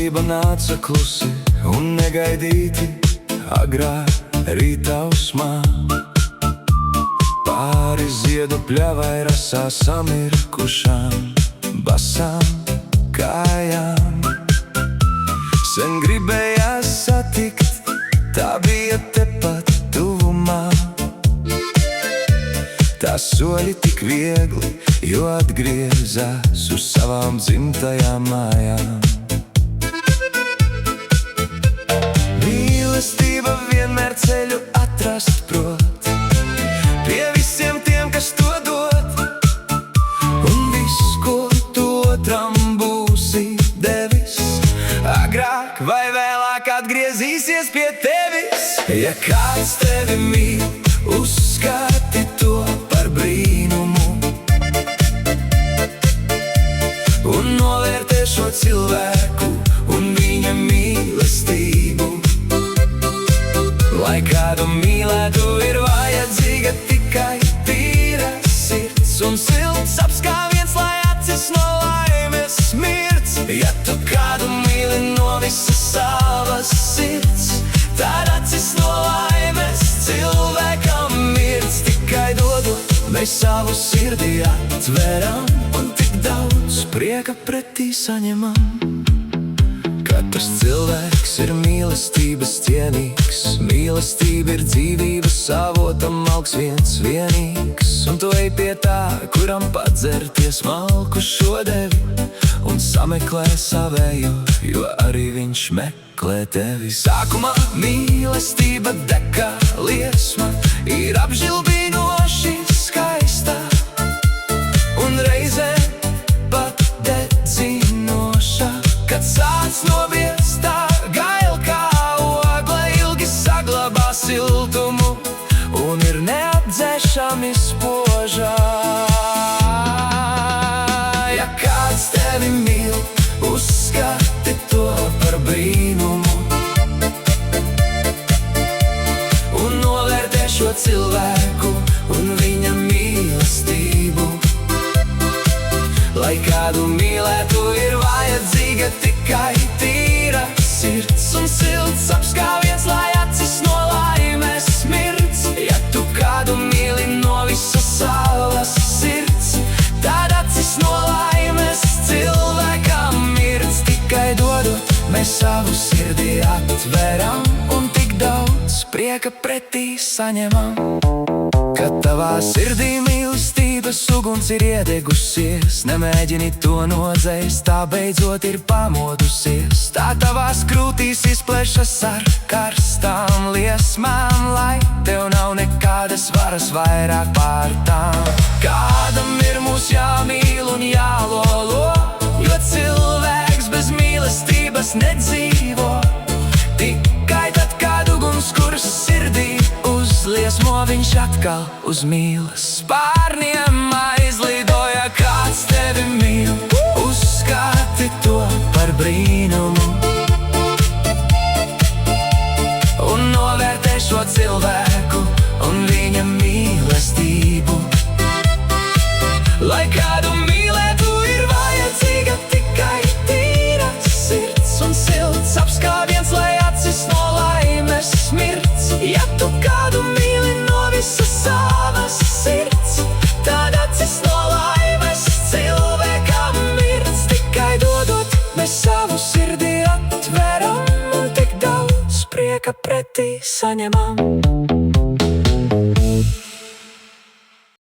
Mīlestība nāca klusi un negaidīti agrā rītausmā. Pāri ziedu pļavai rasā samirkušām basām kājām. Sen gribējās satikt, tā bija tepat tuvumā. Tā soļi tik viegli, jo atgriezās uz savām dzimtajām mājām. Mīlestība vienmēr ceļu atrast prot pie visiem tiem, kas to dod. Un viss, ko tu otram būsi devis, agrāk vai vēlāk atgriezīsies pie tevis. Ja kāds tevi mīl, uzskati to par brīnumu un novērtē šo cilvēku un viņa mīlestību. Lai kādu mīlētu, ir vajadzīga tikai tīra sirds un silts apskāviens, lai acis no laimes smirds. Ja tu kādu mīli no visas savas sirds, tad acis no laimes cilvēkam mirdz. Tikai dodot, mēs savu sirdī atveram un tik daudz prieka pretī saņemam. Katrs cilvēks ir mīlestības cienīgs, mīlestība ir dzīvības avotam augs viens vienīgs. Un tu ej pie tā, kuram padzerties malku šo devi, un sameklē savējo, jo arī viņš meklē tevi. Sākumā mīlestība deg kā liesma, ir apžilbinoši skaista un reizē pat dedzinoša. Kad sāc nobiest, tā gail kā ogle ilgi saglabā siltumu un ir neapdzēšami spožā. Ja kāds tevi mīl, uzskati to par brīnumu un novērtē šo cilvēku un viņa mīlestību. Lai kādu mīlētu, ir vajadzīga tikai tīra sirds un silts apskāviens, lai acis no laimes smirds. Ja tu kādu mīli no visas savas sirds, tad acis no laimes cilvēkam mirdz. Tikai dodot, mēs savu sirdī atveram un tik daudz prieka pretī saņemam. Kad tavā sirdī mīlestības uguns ir iedegusies, nemēģini to nodzēst, tā beidzot ir pamodusies. Tā tavās krūtīs izplešas ar karstām liesmām, lai tev nav nekādas varas vairāk pār tām. Kādam ir mūs jāmīl un jālolo, jo cilvēks bez mīlestības nedzīvo. Tikai tad, kad ugunskurs sirdī uzliesmo, viņš atkal uz mīlas spārniem aizlidoja. Kāds tevi mīl, uzskati to par brīnumu un novērtē šo cilvēku un viņa mīlestību. Lai kādu mīlētu, ir vajadzīga tikai tīra sirds un silts apskāviens, lai acis no laimes smirds. Ja tu kādu mīli no visas savas sirds, tad acis no laimes cilvēkam mirdz. Tikai dodot, mēs savu sirdī atveram un tik daudz prieka pretī saņemam.